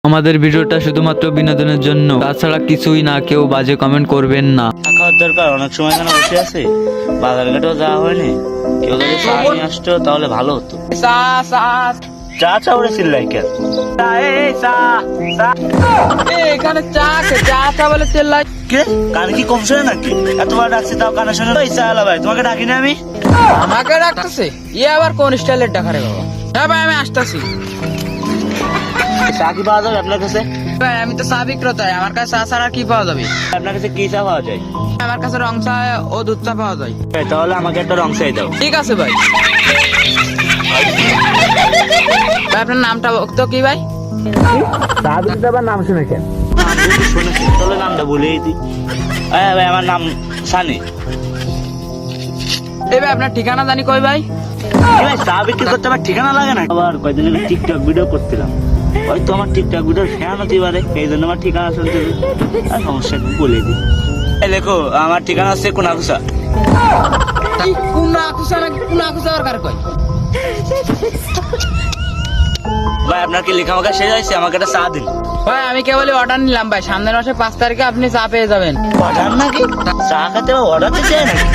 আমাদের ভিডিওটা শুধুমাত্র বিনোদনের জন্য, তাছাড়া কিছুই না। কেউ বাজে কমেন্ট করবেন না। খাওয়ার দরকার, অনেক সময় এখানে বসে আছে, বাজার ঘাটেও যাওয়া হয়নি। কেউ যদি চা নিয়ে আসতো তাহলে ভালো হতো। চা চা ওরে চিল্লাই কেন? এখানে চা বলে চেল্লাই। কে কানে কি কম শোনে নাকি? এতবার ডাকছি তাও কানে শোনে না। এই চা আলা ভাই, তোমাকে ডাকি না আমি? আমাকে ডাকতেছে? আবার কোন স্টাইলের ডাকা রে বাবা? হ্যাঁ ভাই, আমি আসতেছি। চা কি পাওয়া যাবে আপনার কাছে? ভাই আমি তো চা বিক্রেতা, আমার কাছে চা ছাড়া কি পাওয়া যাবে? আপনার কাছে কি চা পাওয়া যায়? আমার কাছে রং চা ও দুধ চা পাওয়া যায়। তাহলে আমাকে একটা রং চাই দাও। ঠিক আছে ভাই। ভাই আপনার নামটা তো কি ভাই? চা দিতে আবার নাম শুনে কেন? শুনেছি, তাহলে নামটা বলেই দিই। ভাই আমার নাম সানি। এই ভাই আপনার ঠিকানা জানি কই ভাই? ভাই চা বিক্রি করতে আমার ঠিকানা লাগে না? আবার কয়দিন আগে টিকটক ভিডিও করছিলাম, হয়তো আমার টিকটক ভিডিও ফ্যান হতে পারে, এই জন্য আমার ঠিকানা শুনতে আর সমস্যা নেই, বলে দিই। এই দেখো, আমার ঠিকানা হচ্ছে কোনাকুসা। কুনাকুসা আর কার কই? ভাই আপনার কি লেখামাখা শেষ হয়েছে? আমাকে একটা চা দিন। ভাই আমি কেবলই অর্ডার নিলাম ভাই, সামনের মাসে 5 তারিখে আপনি চা পেয়ে যাবেন। অর্ডার নাকি? চা খেতে অর্ডার দিতে চাই নাকি?